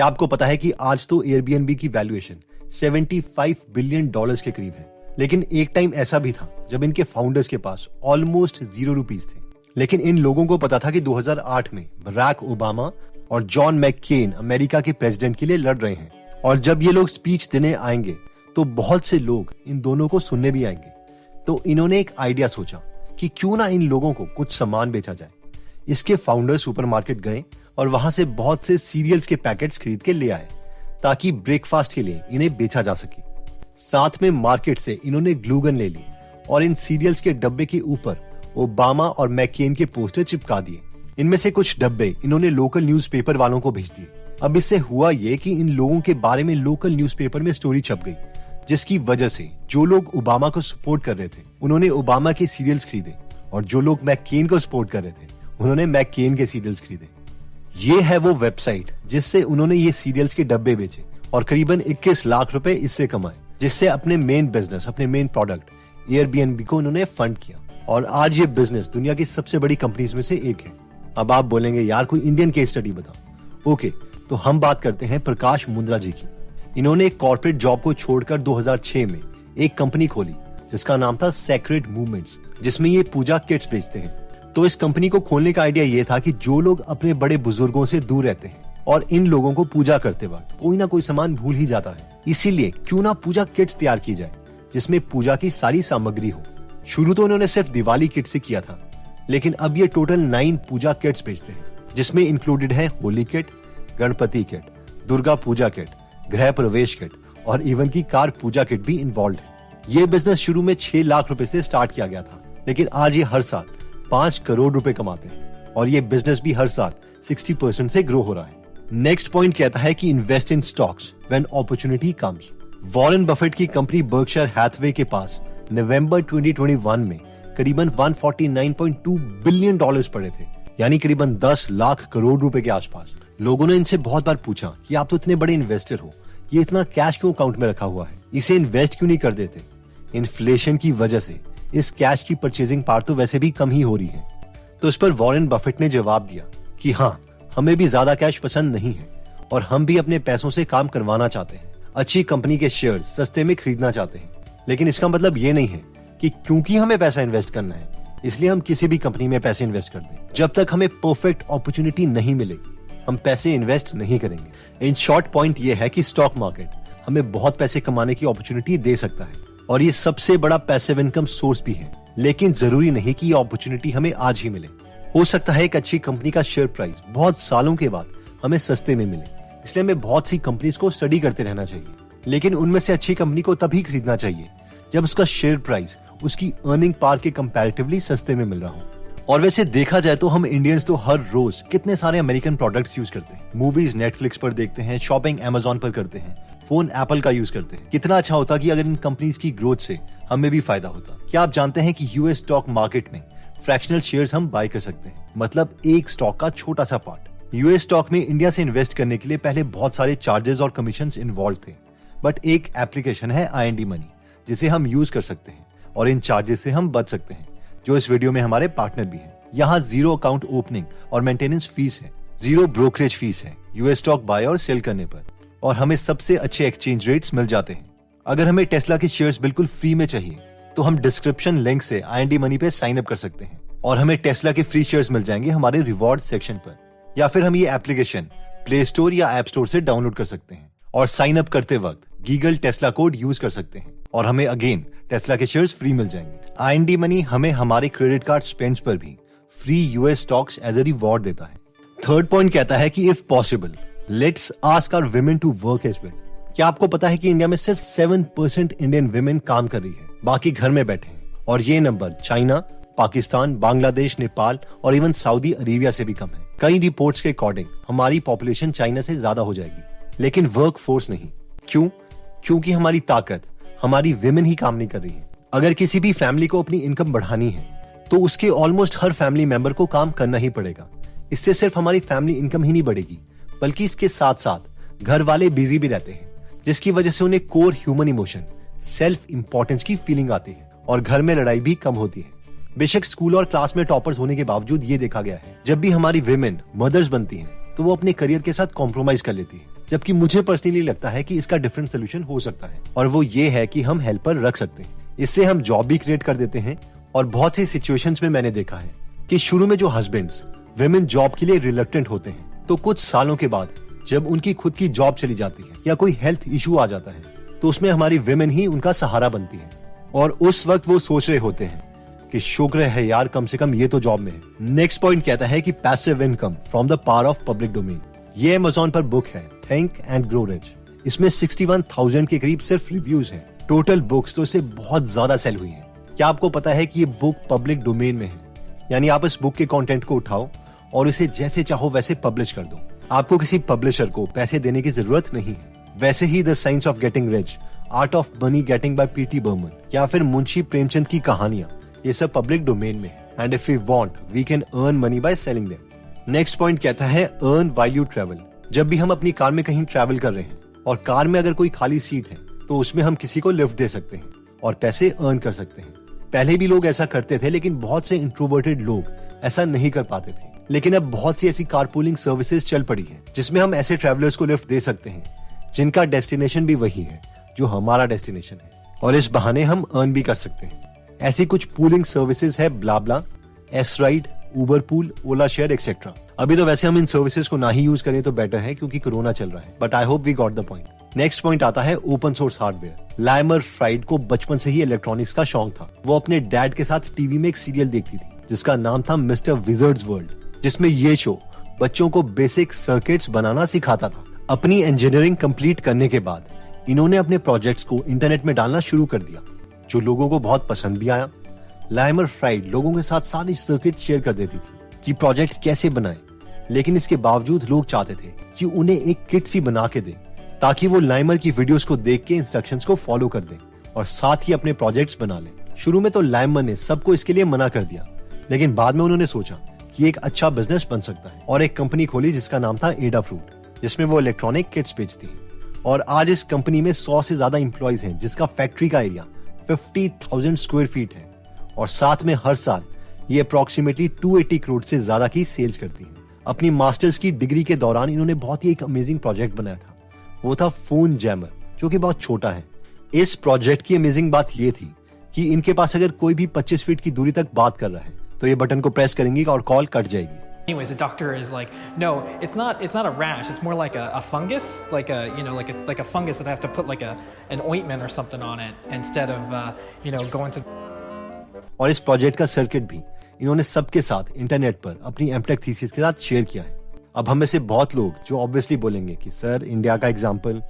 क्या आपको पता है कि आज तो एयरबीएनबी की वैल्यूएशन $75 बिलियन के करीब है। लेकिन एक टाइम ऐसा भी था जब इनके फाउंडर्स के पास ऑलमोस्ट $0 थे। लेकिन इन लोगों को पता था कि 2008 में बराक ओबामा और जॉन मैककेन अमेरिका के प्रेसिडेंट के लिए लड़ रहे हैं, और जब ये लोग स्पीच देने आएंगे तो बहुत से लोग इन दोनों को सुनने भी आएंगे। तो इन्होंने एक आइडिया सोचा कि क्यों ना इन लोगों को कुछ सामान बेचा जाए। इसके फाउंडर सुपरमार्केट गए और वहां से बहुत से सीरियल्स के पैकेट्स खरीद के ले आए ताकि ब्रेकफास्ट के लिए इन्हें बेचा जा सके। साथ में मार्केट से इन्होंने ग्लूगन ले ली और इन सीरियल्स के डब्बे के ऊपर ओबामा और मैककेन के पोस्टर चिपका दिए। इनमें से कुछ डब्बे इन्होंने लोकल न्यूज़पेपर वालों को भेज दिए। अब इससे हुआ ये कि इन लोगों के बारे में लोकल न्यूज़पेपर में स्टोरी छप गई, जिसकी वजह से जो लोग ओबामा को सपोर्ट कर रहे थे उन्होंने ओबामा के सीरियल्स खरीदे, और जो लोग मैककेन को सपोर्ट कर रहे थे उन्होंने मैककेन के सीरियल्स खरीदे। ये है वो वेबसाइट जिससे उन्होंने ये सीरियल्स के डब्बे बेचे और करीबन 21 लाख रुपए इससे कमाए, जिससे अपने मेन बिजनेस, अपने मेन प्रोडक्ट एयरबीएनबी को उन्होंने फंड किया। और आज ये बिजनेस दुनिया की सबसे बड़ी कंपनीज में से एक है। अब आप बोलेंगे यार कोई इंडियन केस स्टडी बताओ। ओके, तो हम बात करते हैं प्रकाश मुंद्रा जी की। इन्होंने एक कॉर्पोरेट जॉब को छोड़कर 2006 में एक कंपनी खोली जिसका नाम था सेक्रेड मूवमेंट्स, जिसमें ये पूजा किट्स बेचते हैं। तो इस कंपनी को खोलने का आइडिया ये था कि जो लोग अपने बड़े बुजुर्गों से दूर रहते हैं और इन लोगों को पूजा करते वक्त कोई ना कोई सामान भूल ही जाता है, इसीलिए क्यों ना पूजा किट्स तैयार की जाए जिसमें पूजा की सारी सामग्री हो। शुरू तो इन्होंने सिर्फ दिवाली किट से किया था, लेकिन अब ये टोटल 9 पूजा किट्स बेचते हैं, जिसमें इंक्लूडेड है Holi kit, Ganpati kit, Durga Puja kit, गृह प्रवेश किट और इवन की कार पूजा किट भी इन्वॉल्व है। ये बिजनेस शुरू में 6 लाख रुपए से स्टार्ट किया गया था, लेकिन आज ये हर साल 5 करोड़ रुपए कमाते हैं और ये बिजनेस भी हर साल 60% से ग्रो हो रहा है। नेक्स्ट पॉइंट कहता है कि invest in stocks when opportunity comes. Warren Buffett की कंपनी बर्कशायर हैथवे के पास नवंबर 2021 में करीबन $149.2 बिलियन पड़े थे, यानी करीबन 10 लाख करोड़ रुपए के आसपास। लोगों ने इनसे बहुत बार पूछा कि आप तो इतने बड़े इन्वेस्टर हो, ये इतना कैश क्यों अकाउंट में रखा हुआ है, इसे इन्वेस्ट क्यों नहीं कर देते। इन्फ्लेशन की वजह से इस कैश की परचेजिंग पावर तो वैसे भी कम ही हो रही है। तो इस पर वॉरेन बफेट ने जवाब दिया कि हाँ, हमें भी ज्यादा कैश पसंद नहीं है और हम भी अपने पैसों से काम करवाना चाहते हैं, अच्छी कंपनी के शेयर सस्ते में खरीदना चाहते हैं। लेकिन इसका मतलब ये नहीं है कि क्योंकि हमें पैसा इन्वेस्ट करना है इसलिए हम किसी भी कंपनी में पैसे इन्वेस्ट कर दें। जब तक हमें परफेक्ट अपॉर्चुनिटी नहीं मिलेगी हम पैसे इन्वेस्ट नहीं करेंगे। इन शॉर्ट पॉइंट ये है कि स्टॉक मार्केट हमें बहुत पैसे कमाने की अपॉर्चुनिटी दे सकता है और ये सबसे बड़ा पैसिव इनकम सोर्स भी है, लेकिन जरूरी नहीं कि ये अपॉर्चुनिटी हमें आज ही मिले। हो सकता है एक अच्छी कंपनी का शेयर प्राइस बहुत सालों के बाद हमें सस्ते में मिले, इसलिए हमें बहुत सी कंपनीज को स्टडी करते रहना चाहिए। लेकिन उनमें से अच्छी कंपनी को तभी खरीदना चाहिए जब उसका शेयर प्राइस उसकी अर्निंग पावर के कंपैरेटिवली सस्ते में मिल रहा हो। और वैसे देखा जाए तो हम इंडियंस तो हर रोज कितने सारे अमेरिकन प्रोडक्ट्स यूज करते हैं। मूवीज नेटफ्लिक्स पर देखते हैं, शॉपिंग अमेजोन पर करते हैं, फोन एप्पल का यूज करते हैं। कितना अच्छा होता कि अगर इन कंपनीज की ग्रोथ से हमें भी फायदा होता। क्या आप जानते हैं कि यूएस स्टॉक मार्केट में फ्रैक्शनल शेयर्स हम बाय कर सकते हैं, मतलब एक स्टॉक का छोटा सा पार्ट। यूएस स्टॉक में इंडिया से इन्वेस्ट करने के लिए पहले बहुत सारे चार्जेस और कमीशंस इन्वॉल्व थे, बट एक एप्लीकेशन है IND मनी जिसे हम यूज कर सकते हैं और इन चार्जेस से हम बच सकते हैं, जो इस वीडियो में हमारे पार्टनर भी हैं। यहाँ 0 अकाउंट ओपनिंग और मेंटेनेंस फीस है, 0 ब्रोकरेज फीस है यूएस स्टॉक बाय और सेल करने पर, और हमें सबसे अच्छे एक्सचेंज रेट्स मिल जाते हैं। अगर हमें टेस्ला के शेयर्स बिल्कुल फ्री में चाहिए तो हम डिस्क्रिप्शन लिंक से IND मनी पे साइन अप कर सकते हैं और हमें टेस्ला के फ्री शेयर्स मिल जाएंगे हमारे रिवॉर्ड सेक्शन पर, या फिर हम ये एप्लीकेशन प्ले स्टोर या ऐप स्टोर से डाउनलोड कर सकते हैं और साइन अप करते वक्त गीगल टेस्ला कोड यूज कर सकते हैं और हमें अगेन टेस्ला के शेयर्स फ्री मिल जाएंगे। IND मनी हमें हमारे क्रेडिट कार्ड स्पेंड्स पर भी free US stocks as a reward देता है। थर्ड पॉइंट कहता है कि if possible let's ask our women to work as well. क्या आपको पता है कि इंडिया में सिर्फ 7% इंडियन वुमेन काम कर रही है, बाकी घर में बैठे हैं, और ये नंबर चाइना, पाकिस्तान, बांग्लादेश, नेपाल और इवन सऊदी अरेबिया से भी कम है। कई रिपोर्ट्स के अकॉर्डिंग हमारी पॉपुलेशन चाइना से ज्यादा हो जाएगी, लेकिन वर्क फोर्स नहीं। क्यों? क्योंकि हमारी ताकत हमारी विमेन ही काम नहीं कर रही है। अगर किसी भी फैमिली को अपनी इनकम बढ़ानी है तो उसके ऑलमोस्ट हर फैमिली मेंबर को काम करना ही पड़ेगा। इससे सिर्फ हमारी फैमिली इनकम ही नहीं बढ़ेगी, बल्कि इसके साथ साथ घर वाले बिजी भी रहते हैं, जिसकी वजह से उन्हें core human emotion self importance की फीलिंग आती है और घर में लड़ाई भी कम होती है। बेशक स्कूल और क्लास में टॉपर्स होने के बावजूद ये देखा गया है जब भी हमारी विमेन मदर्स बनती हैं तो वो अपने करियर के साथ कॉम्प्रोमाइज कर लेती है, जबकि मुझे पर्सनली लगता है कि इसका डिफरेंट सोल्यूशन हो सकता है, और वो ये है कि हम हेल्पर रख सकते हैं। इससे हम जॉब भी क्रिएट कर देते हैं। और बहुत सी सिचुएशंस में मैंने देखा है कि शुरू में जो हस्बैंड्स विमेन जॉब के लिए रिलक्टेंट होते हैं, तो कुछ सालों के बाद जब उनकी खुद की जॉब चली जाती है या कोई हेल्थ इशू आ जाता है, तो उसमें हमारी विमेन ही उनका सहारा बनती है। और उस वक्त वो सोच रहे होते हैं कि शुक्र है यार, कम से कम ये तो जॉब में है। नेक्स्ट पॉइंट कहता है कि passive income from the power of public domain. ये अमेज़न पर बुक है, थिंक एंड ग्रो रिच। इसमें 61,000 के करीब सिर्फ रिव्यूज हैं। टोटल बुक्स तो इससे बहुत ज्यादा सेल हुई हैं। क्या आपको पता है कि ये बुक पब्लिक डोमेन में है? यानी आप इस बुक के कंटेंट को उठाओ और इसे जैसे चाहो वैसे पब्लिश कर दो। आपको किसी पब्लिशर को पैसे देने की जरूरत नहीं है। वैसे ही the science of getting rich, art of money getting by P T Barnum या फिर मुंशी प्रेमचंद की कहानियां, ये सब पब्लिक डोमेन में है। And if we want we can earn money by selling them. Next point कहता है अर्न व्हाइल यू ट्रैवल। जब भी हम अपनी कार में कहीं ट्रैवल कर रहे हैं और कार में अगर कोई खाली सीट है, तो उसमें हम किसी को लिफ्ट दे सकते हैं और पैसे अर्न कर सकते हैं। पहले भी लोग ऐसा करते थे, लेकिन बहुत से इंट्रोवर्टेड लोग ऐसा नहीं कर पाते थे। लेकिन अब बहुत सी ऐसी कारपूलिंग सर्विसेज चल पड़ी है जिसमें हम ऐसे ट्रैवलर्स को लिफ्ट दे सकते हैं जिनका डेस्टिनेशन भी वही है जो हमारा डेस्टिनेशन है, और इस बहाने हम अर्न भी कर सकते हैं। ऐसी कुछ पूलिंग सर्विसेज है ब्लाब्ला, एस राइड, उबर पूल, ओला शेयर एक्सेट्रा। अभी तो वैसे हम इन सर्विसेज को ना ही यूज करें तो बेटर है, क्योंकि कोरोना चल रहा है, but I hope we got the point. Next point आता है open source hardware. Limor Fried को बचपन से ही इलेक्ट्रॉनिक्स का शौक था। वो अपने डैड के साथ टीवी में एक सीरियल देखती थी जिसका नाम था मिस्टर विजर्ड्स वर्ल्ड, जिसमें ये शो बच्चों को बेसिक सर्किट्स बनाना सिखाता था। अपनी इंजीनियरिंग कंप्लीट करने के बाद इन्होंने अपने प्रोजेक्ट्स को इंटरनेट में डालना शुरू कर दिया, जो लोगों को बहुत पसंद भी आया। लाइमर फ्राइड लोगों के साथ सारी सर्किट शेयर कर देती थी कि प्रोजेक्ट्स कैसे बनाएं, लेकिन इसके बावजूद लोग चाहते थे कि उन्हें एक किट सी बना के दें ताकि वो लाइमर की वीडियोस को देख के इंस्ट्रक्शंस को फॉलो कर दें और साथ ही अपने प्रोजेक्ट्स बना लें। शुरू में तो लाइमर ने सबको इसके लिए मना कर दिया, लेकिन बाद में उन्होंने सोचा कि एक अच्छा बिजनेस बन सकता है और एक कंपनी खोली जिसका नाम था एडा फ्रूट, जिसमें वो इलेक्ट्रॉनिक किट्स बेचती है। और आज इस कंपनी में 100 से ज्यादा एम्प्लॉइज हैं, जिसका फैक्ट्री का एरिया 50,000 स्क्वायर फीट है, और साथ में हर साल ये अप्रोक्सीमेटली 280 करोड़ से ज्यादा की सेल्स करती है। अपनी मास्टर्स की डिग्री के दौरान इन्होंने बहुत ही एक अमेजिंग प्रोजेक्ट बनाया था। वो था फोन जैमर, जो कि बहुत छोटा है। इस प्रोजेक्ट की अमेजिंग बात ये थी कि इनके पास अगर कोई भी 25 फीट की दूरी तक बात कर रहा है तो ये बटन को प्रेस करेंगे और कॉल कट जाएगी। Anyways, the doctor is like, no, it's not a rash. It's more like a fungus, like a fungus that I have to put like an ointment or something on it instead of going to. और इस project का circuit भी इन्होंने सबके साथ internet पर अपनी MTech thesis के साथ शेयर किया है। अब हम में से बहुत लोग जो ऑब्वियसली बोलेंगे कि सर इंडिया का एग्जाम्पल,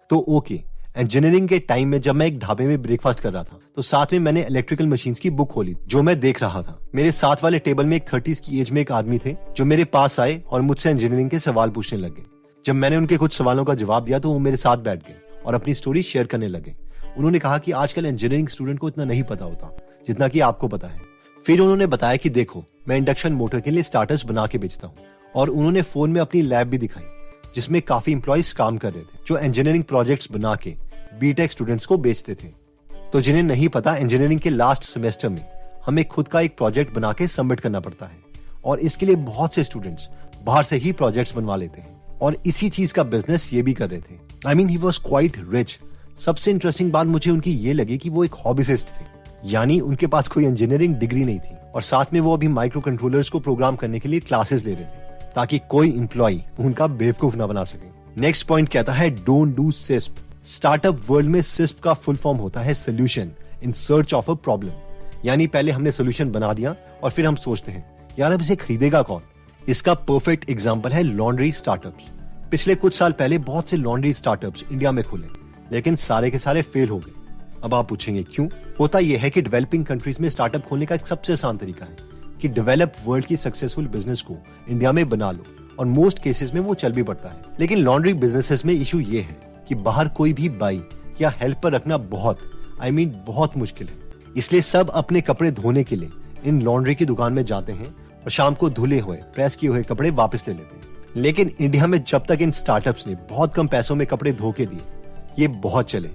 तो ओके। इंजीनियरिंग के टाइम में जब मैं एक ढाबे में ब्रेकफास्ट कर रहा था तो साथ में मैंने इलेक्ट्रिकल मशीन्स की बुक खोली जो मैं देख रहा था। मेरे साथ वाले टेबल में एक 30s की एज में एक आदमी थे जो मेरे पास आए और मुझसे इंजीनियरिंग के सवाल पूछने लगे। जब मैंने उनके कुछ सवालों का जवाब दिया तो वो मेरे साथ बैठ गए और अपनी स्टोरी शेयर करने लगे। उन्होंने कहा कि आजकल इंजीनियरिंग स्टूडेंट को इतना नहीं पता होता जितना कि आपको पता है। फिर उन्होंने बताया कि देखो, मैं इंडक्शन मोटर के लिए स्टार्टर्स बना के बेचता हूँ, और उन्होंने फोन में अपनी लैब भी दिखाई जिसमें काफी एम्प्लॉइज काम कर रहे थे जो इंजीनियरिंग प्रोजेक्ट्स बना के बीटेक स्टूडेंट्स को बेचते थे। तो जिन्हें नहीं पता, इंजीनियरिंग के लास्ट सेमेस्टर में हमें खुद का एक प्रोजेक्ट बना के सबमिट करना पड़ता है, और इसके लिए बहुत से स्टूडेंट्स बाहर से ही प्रोजेक्ट्स बनवा लेते हैं और इसी चीज का बिजनेस ये भी कर रहे थे। I mean he was quite rich. सबसे इंटरेस्टिंग बात मुझे उनकी ये लगी कि वो एक हॉबीसिस्ट थे, यानी उनके पास कोई इंजीनियरिंग डिग्री नहीं थी, और साथ में वो अभी माइक्रो कंट्रोलर्स को प्रोग्राम करने के लिए क्लासेस ले रहे थे ताकि कोई एम्प्लॉय उनका बेवकूफ ना बना सके। नेक्स्ट पॉइंट कहता है डोंट डू सिस्प। स्टार्टअप वर्ल्ड में सिस्प का फुल फॉर्म होता है solution in search of a problem, यानी पहले हमने सोल्यूशन बना दिया और फिर हम सोचते हैं यार अब इसे खरीदेगा कौन। इसका परफेक्ट एग्जांपल है लॉन्ड्री स्टार्टअप्स। पिछले कुछ साल पहले बहुत से लॉन्ड्री स्टार्टअप्स इंडिया में खुले, लेकिन सारे के सारे फेल हो गए। अब आप पूछेंगे क्यों? होता यह है कि डेवलपिंग कंट्रीज में स्टार्टअप खोलने का एक सबसे आसान तरीका है कि डेवलप वर्ल्ड की सक्सेसफुल बिजनेस को इंडिया में बना लो, और मोस्ट केसेस में वो चल भी पड़ता है। लेकिन लॉन्ड्री बिजनेसेस में इशू ये है कि बाहर कोई भी बाई या हेल्पर रखना बहुत मुश्किल है। इसलिए सब अपने कपड़े धोने के लिए इन लॉन्ड्री की दुकान में जाते हैं और शाम को धुले हुए प्रेस किए हुए कपड़े वापस ले लेते हैं। लेकिन इंडिया में जब तक इन स्टार्टअप्स ने बहुत कम पैसों में कपड़े धो के दिए, ये बहुत चले,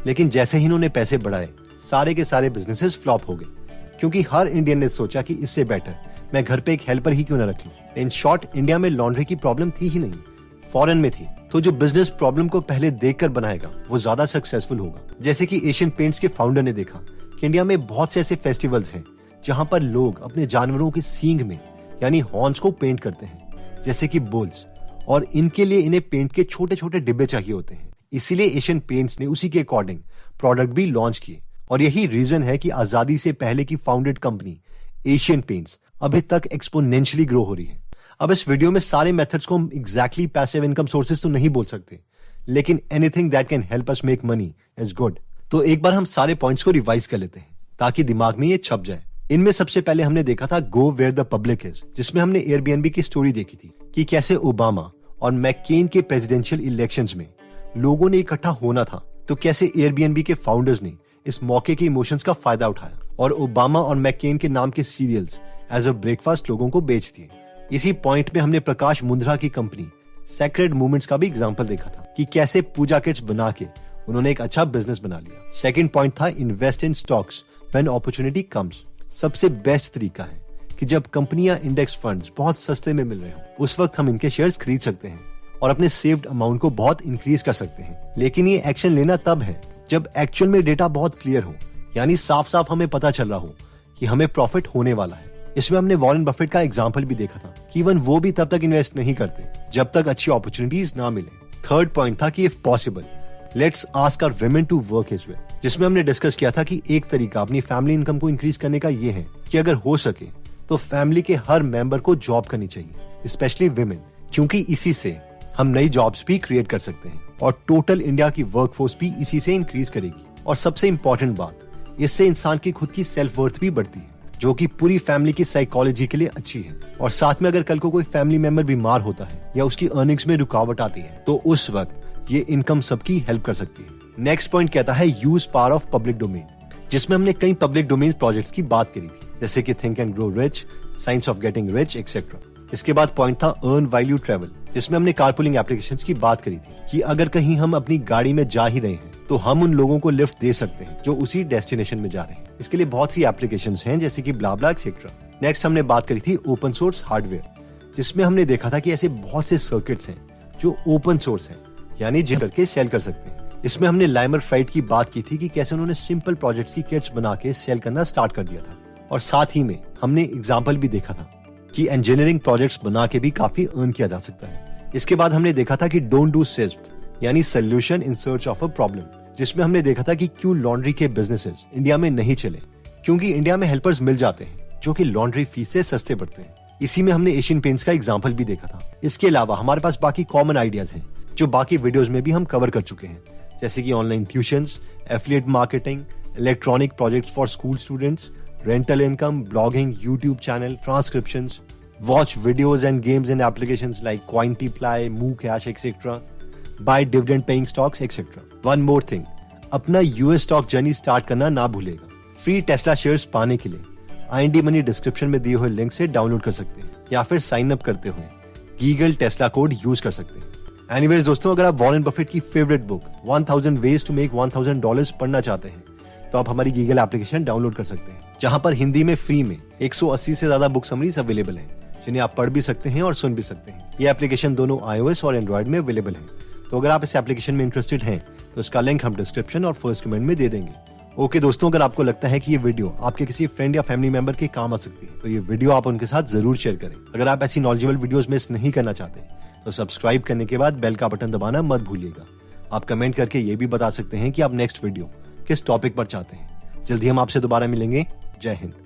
लेकिन जैसे ही इन्होंने पैसे बढ़ाए सारे के सारे बिजनेसेस फ्लॉप हो गए, क्योंकि हर इंडियन ने सोचा कि इससे बेटर मैं घर पे एक हेल्पर ही क्यों न रख लूं। इन शॉर्ट, इंडिया में लॉन्ड्री की प्रॉब्लम थी ही नहीं, फॉरेन में थी। तो जो बिजनेस प्रॉब्लम को पहले देखकर बनाएगा वो ज्यादा सक्सेसफुल होगा। जैसे कि एशियन पेंट्स के फाउंडर ने देखा कि इंडिया में बहुत से ऐसे फेस्टिवल्स हैं जहां पर लोग अपने जानवरों के सींग में यानी हॉर्न्स को पेंट करते हैं, जैसे कि बुल्स, और इनके लिए इन्हें पेंट के छोटे छोटे डिब्बे चाहिए होते हैं। इसीलिए एशियन पेंट्स ने उसी के अकॉर्डिंग प्रोडक्ट भी लॉन्च किए और यही रीजन है कि आजादी से पहले की फाउंडेड कंपनी एशियन पेंट्स अभी तक एक्सपोनेंशियली ग्रो हो रही है। अब इस वीडियो में सारे मेथड्स को हम एग्जैक्टली पैसिव इनकम सोर्सेज तो नहीं बोल सकते, लेकिन anything that can help us make money is good. तो एक बार हम सारे पॉइंट्स को रिवाइज कर लेते हैं ताकि दिमाग में ये छप जाए। इनमें सबसे पहले हमने देखा था go where the public is, जिसमें हमने एयरबीएनबी की स्टोरी देखी थी कि कैसे ओबामा और मैककेन के प्रेसिडेंशियल इलेक्शंस में लोगों ने इकट्ठा होना था, तो कैसे एयरबीएनबी के फाउंडर्स ने इस मौके के इमोशंस का फायदा उठाया और ओबामा और मैककेन के नाम के सीरियल्स एज अ ब्रेकफास्ट लोगों को बेच दिए। इसी पॉइंट में हमने प्रकाश मुंद्रा की कंपनी सेक्रेड मूवमेंट्स का भी एग्जांपल देखा था कि कैसे पूजा किट्स बना के उन्होंने एक अच्छा बिजनेस बना लिया। सेकंड पॉइंट था invest in stocks when opportunity comes. सबसे बेस्ट तरीका है कि जब कंपनियां इंडेक्स फंड्स बहुत सस्ते में मिल रहे हो उस वक्त हम इनके शेयर्स खरीद सकते हैं और अपने सेव्ड अमाउंट को बहुत इंक्रीज कर सकते हैं। लेकिन ये एक्शन लेना तब है जब एक्चुअल में डेटा बहुत क्लियर हो, यानी साफ साफ हमें पता चल रहा हो कि हमें प्रॉफिट होने वाला है। इसमें हमने वॉरेन बफेट का एग्जांपल भी देखा था कि इवन वो भी तब तक इन्वेस्ट नहीं करते जब तक अच्छी अपॉर्चुनिटीज ना मिले। थर्ड पॉइंट था कि if possible let's ask our women to work as well, जिसमें हमने डिस्कस किया था कि एक तरीका अपनी फैमिली इनकम को इंक्रीज करने का ये है कि अगर हो सके तो फैमिली के हर मेंबर को जॉब करनी चाहिए, स्पेशली विमेन, क्योंकि इसी से हम नई जॉब्स भी क्रिएट कर सकते हैं और टोटल इंडिया की वर्कफोर्स भी इसी से इंक्रीज करेगी। और सबसे इम्पोर्टेंट बात, इससे इंसान की खुद की सेल्फ वर्थ भी बढ़ती है, जो कि पूरी फैमिली की साइकोलॉजी के लिए अच्छी है। और साथ में अगर कल को कोई फैमिली मेंबर बीमार होता है या उसकी अर्निंग्स में रुकावट आती है तो उस वक्त ये इनकम सबकी हेल्प कर सकती है। नेक्स्ट पॉइंट कहता है use power of public domain, जिसमें हमने कई पब्लिक डोमेन प्रोजेक्ट्स की बात करी थी, जैसे कि think and grow rich, science of getting rich etcetera. इसके बाद पॉइंट था अर्न वैल्यू ट्रेवल, जिसमें हमने कारपूलिंग एप्लीकेशंस की बात करी थी कि अगर कहीं हम अपनी गाड़ी में जा ही रहे हैं तो हम उन लोगों को लिफ्ट दे सकते हैं जो उसी डेस्टिनेशन में जा रहे हैं। इसके लिए बहुत सी एप्लीकेशंस हैं जैसे कि ब्लाब्ला एक्सेट्रा। नेक्स्ट हमने बात करी थी ओपन सोर्स हार्डवेयर, जिसमें हमने देखा था कि ऐसे बहुत से सर्किट्स हैं जो ओपन सोर्स हैं, यानी जिन करके सेल कर सकते हैं। इसमें हमने लाइमर फ्राइट की बात की थी कि कैसे उन्होंने सिंपल प्रोजेक्ट्स की किट्स बना के सेल करना स्टार्ट कर दिया था। और साथ ही में हमने एग्जाम्पल भी देखा था कि इंजीनियरिंग प्रोजेक्ट्स बना के भी काफी अर्न किया जा सकता है। इसके बाद हमने देखा था कि डोंट डू सिस्प, यानी solution in search of a problem, जिसमें हमने देखा था कि क्यों लॉन्ड्री के बिजनेसेस इंडिया में नहीं चले, क्योंकि इंडिया में हेल्पर्स मिल जाते हैं जो कि लॉन्ड्री फीस से सस्ते पड़ते हैं। इसी में हमने एशियन पेंट्स का एग्जाम्पल भी देखा था। इसके अलावा हमारे पास बाकी कॉमन आइडियाज हैं जो बाकी वीडियोस में भी हम कवर कर चुके हैं, जैसे कि online tuitions, affiliate marketing, electronic projects for school students, rental income, blogging, YouTube channel, transcriptions, watch videos and games in applications like Cointeply, MooCash, etc. Buy dividend paying stocks, etc. One more thing, अपना US stock journey start करना ना भूलेगा। Free Tesla shares पाने के लिए IND money description में दिए हुए लिंक से डाउनलोड कर सकते हैं या फिर साइन अप करते हुए गीगल टेस्ला कोड यूज कर सकते हैं। एनीवेज दोस्तों, अगर आप वॉरेन बफेट की favourite book 1000 ways to make $1000 पढ़ना चाहते हैं तो आप हमारी गीगल एप्लीकेशन डाउनलोड कर सकते हैं, जहां पर हिंदी में फ्री में 180 से ज्यादा बुक समरीज अवेलेबल हैं, जिन्हें आप पढ़ भी सकते हैं और सुन भी सकते हैं। ये एप्लीकेशन दोनों iOS और एंड्रॉइड में अवेलेबल है। तो अगर आप इस एप्लीकेशन में इंटरेस्टेड हैं तो इसका लिंक हम डिस्क्रिप्शन और फर्स्ट कमेंट में दे देंगे। ओके दोस्तों, अगर आपको लगता है कि ये वीडियो आपके किसी फ्रेंड या फैमिली मेंबर के काम आ सकती है तो ये वीडियो आप उनके साथ जरूर शेयर करें। अगर आप ऐसी नॉलेजेबल वीडियोस मिस नहीं करना चाहते तो सब्सक्राइब करने के बाद बेल का बटन दबाना मत भूलिएगा। आप कमेंट करके ये भी बता सकते हैं कि आप नेक्स्ट वीडियो किस टॉपिक पर चाहते हैं। जल्दी हम आपसे दोबारा मिलेंगे। जय हिंद।